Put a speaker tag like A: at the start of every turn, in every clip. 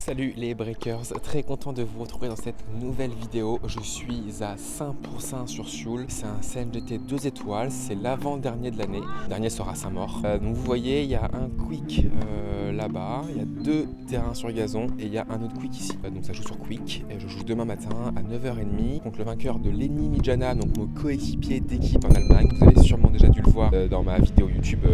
A: Salut les breakers, très content de vous retrouver dans cette nouvelle vidéo. Je suis à Saint-Pourçain sur Sioule, c'est un CNGT 2 étoiles, c'est l'avant-dernier de l'année. Le dernier sera Saint-Maur. Donc vous voyez, il y a un quick là-bas, il y a deux terrains sur gazon et il y a un autre quick ici. Donc ça joue sur quick et je joue demain matin à 9h30 contre le vainqueur de Lenny Mijana, donc mon coéquipier d'équipe en Allemagne. Vous avez sûrement déjà dû le voir dans ma vidéo YouTube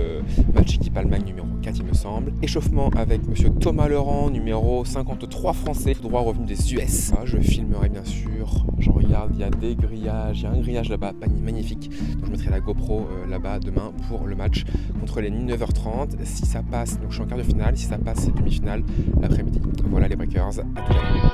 A: match équipe Allemagne numéro 4 il me semble. Échauffement avec monsieur Thomas Laurent, numéro 53 français, tout droit revenu des US. Je filmerai bien sûr, je regarde, il y a des grillages, il y a un grillage là-bas, magnifique. Donc je mettrai la GoPro là-bas demain pour le match contre les 9h30. Si ça passe, donc je suis en quart de finale, si ça passe c'est demi-finale l'après-midi. Voilà les breakers, à tout à l'heure.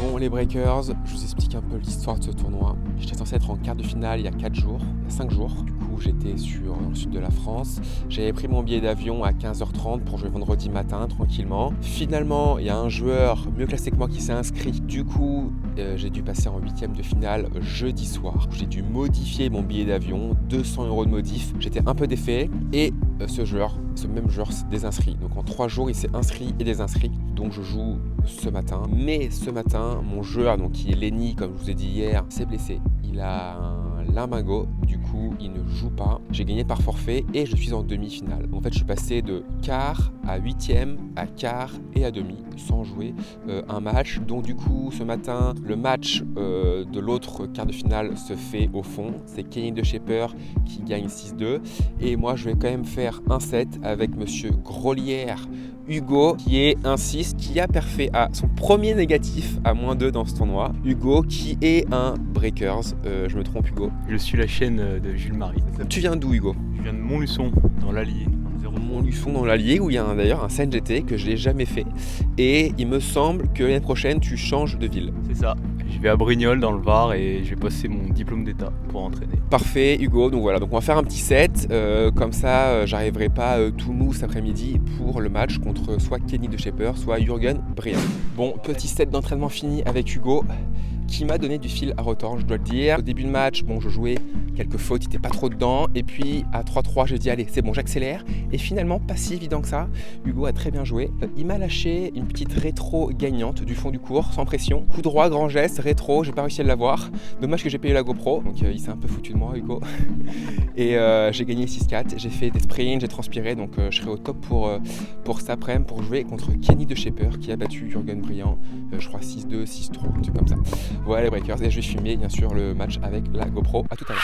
A: Bon les breakers, je vous explique un peu l'histoire de ce tournoi. J'étais censé être en quart de finale il y a 4 jours, il y a 5 jours. Du coup j'étais dans le sud de la France. J'avais pris mon billet d'avion à 15h30 pour jouer vendredi matin tranquillement. Finalement il y a un joueur mieux classé que moi qui s'est inscrit. Du coup j'ai dû passer en 8e de finale jeudi soir. J'ai dû modifier mon billet d'avion, 200 € de modif. J'étais un peu défait et ce même joueur s'est désinscrit. Donc en 3 jours il s'est inscrit et désinscrit. Donc je joue ce matin. Mais ce matin mon joueur, donc qui est Lenny comme je vous ai dit hier, s'est blessé. Il a un lumbago, du coup il ne joue pas. J'ai gagné par forfait et je suis en demi-finale. En fait je suis passé de quart à 8e, à quart et à demi sans jouer un match. Donc du coup ce matin le match de l'autre quart de finale se fait au fond. C'est Kenny de Shaper qui gagne 6-2 et moi je vais quand même faire un set avec monsieur Grolière Hugo qui est un 6 qui a perfait à son premier négatif à -2 dans ce tournoi. Hugo qui est un breakers, je me trompe Hugo?
B: Je suis la chaîne de Jules Marie.
A: Tu viens d'où Hugo?
B: Je viens de Montluçon dans l'Allier.
A: Montluçon dans l'Allier où il y a d'ailleurs un CNGT que je n'ai jamais fait et il me semble que l'année prochaine tu changes de ville.
B: C'est ça, je vais à Brignoles dans le Var et je vais passer mon diplôme d'état pour entraîner.
A: Parfait Hugo, donc voilà, donc on va faire un petit set, comme ça j'arriverai pas tout mou cet après-midi pour le match contre soit Kenny de Shaper, soit Jürgen Briand. Bon, petit set d'entraînement fini avec Hugo qui m'a donné du fil à retordre, je dois le dire. Au début de match, bon, je jouais quelques fautes, il n'était pas trop dedans. Et puis à 3-3, j'ai dit allez, c'est bon, j'accélère. Et finalement, pas si évident que ça. Hugo a très bien joué. Il m'a lâché une petite rétro gagnante du fond du court, sans pression. Coup droit, grand geste, rétro, j'ai pas réussi à l'avoir. Dommage que j'ai payé la GoPro, donc il s'est un peu foutu de moi, Hugo. Et j'ai gagné 6-4. J'ai fait des sprints, j'ai transpiré, donc je serai au top pour cet après-midi pour jouer contre Kenny de Shaper qui a battu Jürgen Briand, je crois 6-2, 6-3, un truc comme ça. Voilà les breakers, et je vais filmer bien sûr le match avec la GoPro. À tout à l'heure.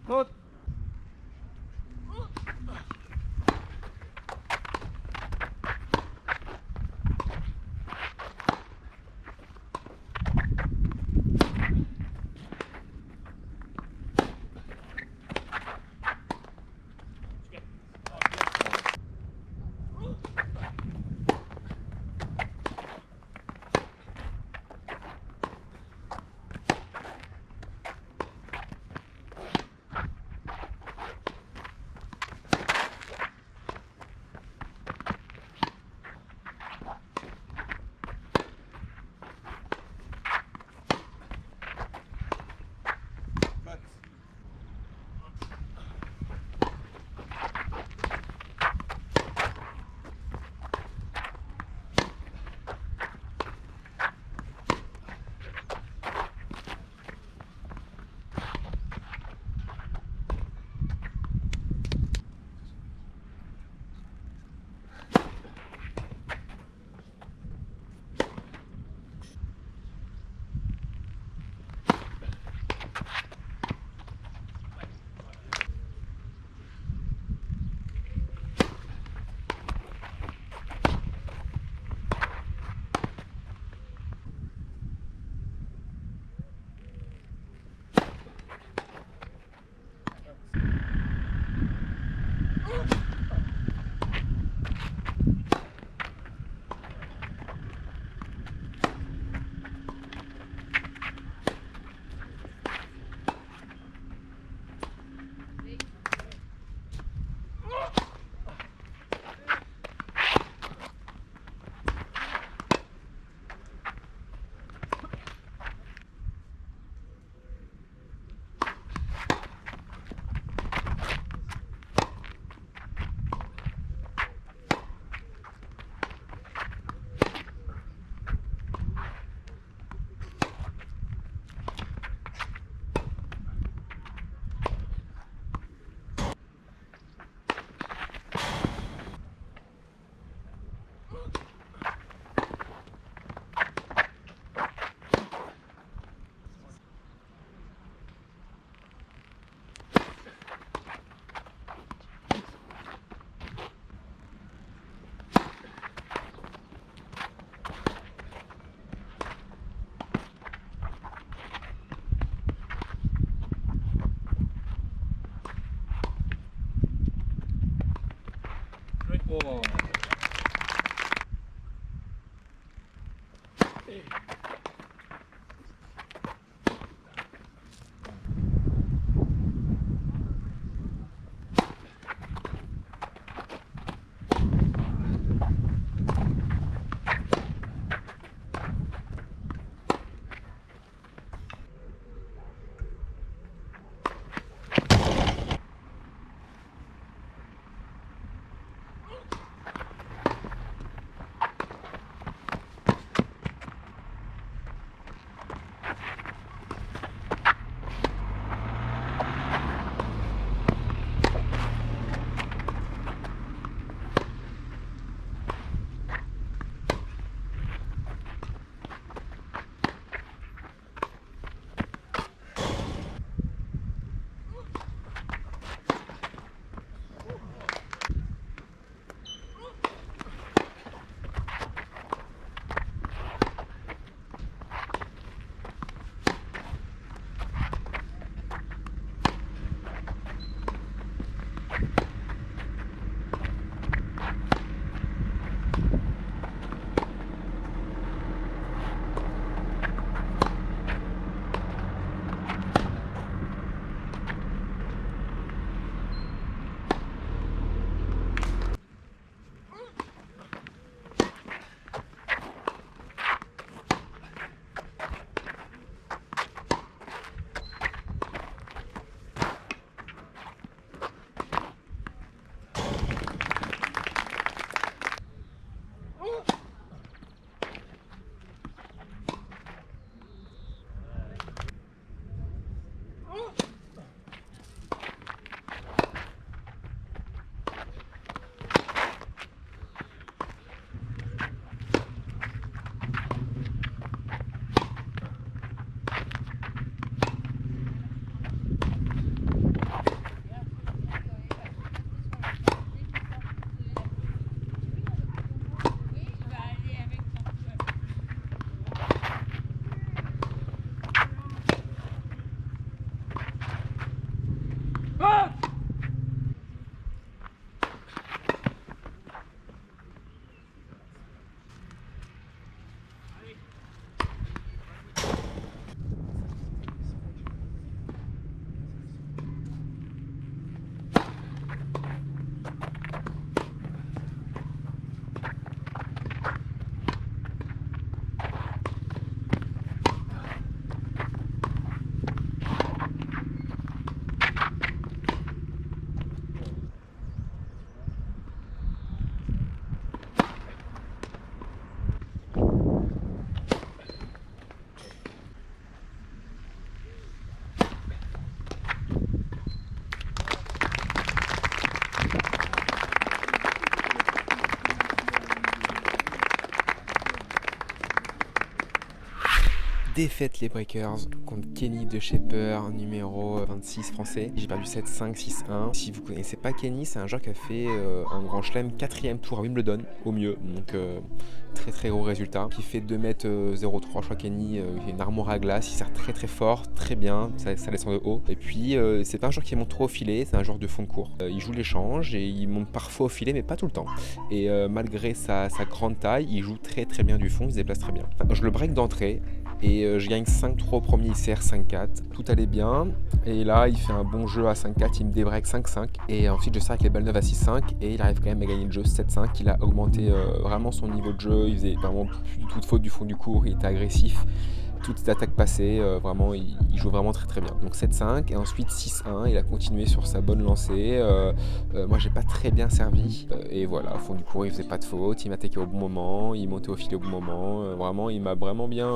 C: Monte. Oh.
A: défaite les Breakers contre Kenny de Shaper, numéro 26 français. J'ai perdu 7-5, 6-1. Si vous connaissez pas Kenny, c'est un joueur qui a fait un grand chelem 4e tour à Wimbledon au mieux. Donc très très gros résultat. Qui fait 2m03, je crois Kenny, il a une armoire à glace, il sert très très fort, très bien, ça descend de haut. Et puis c'est pas un joueur qui monte trop au filet, c'est un joueur de fond de court. Il joue l'échange et il monte parfois au filet mais pas tout le temps. Et malgré sa grande taille, il joue très très bien du fond, il se déplace très bien. Enfin, je le break d'entrée et je gagne 5-3 au premier, il sert 5-4. Tout allait bien et là il fait un bon jeu à 5-4, il me débreak 5-5 et ensuite je sers avec les balles 9 à 6-5 et il arrive quand même à gagner le jeu 7-5. Il a augmenté vraiment son niveau de jeu, il faisait vraiment plus du tout de faute du fond du court, il était agressif. Toutes ses attaques passées, vraiment, il joue vraiment très très bien. Donc 7-5 et ensuite 6-1, il a continué sur sa bonne lancée. Moi, j'ai pas très bien servi. Et voilà, au fond du cours, il faisait pas de faute, il m'attaquait au bon moment, il montait au filet au bon moment. Vraiment, il m'a vraiment bien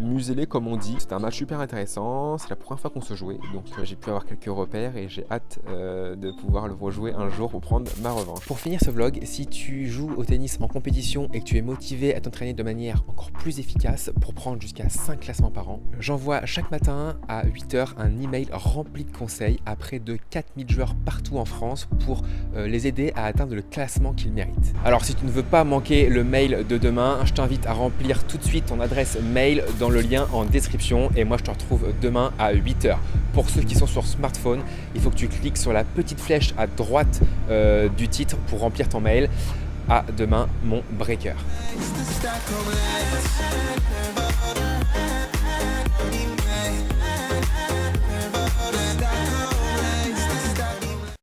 A: muselé, comme on dit. C'était un match super intéressant, c'est la première fois qu'on se jouait. Donc j'ai pu avoir quelques repères et j'ai hâte de pouvoir le rejouer un jour pour prendre ma revanche. Pour finir ce vlog, si tu joues au tennis en compétition et que tu es motivé à t'entraîner de manière encore plus efficace pour prendre jusqu'à 5 classements par an. J'envoie chaque matin à 8h un email rempli de conseils à près de 4000 joueurs partout en France pour les aider à atteindre le classement qu'ils méritent. Alors si tu ne veux pas manquer le mail de demain, je t'invite à remplir tout de suite ton adresse mail dans le lien en description et moi je te retrouve demain à 8h. Pour ceux qui sont sur smartphone, il faut que tu cliques sur la petite flèche à droite du titre pour remplir ton mail. À demain mon breaker.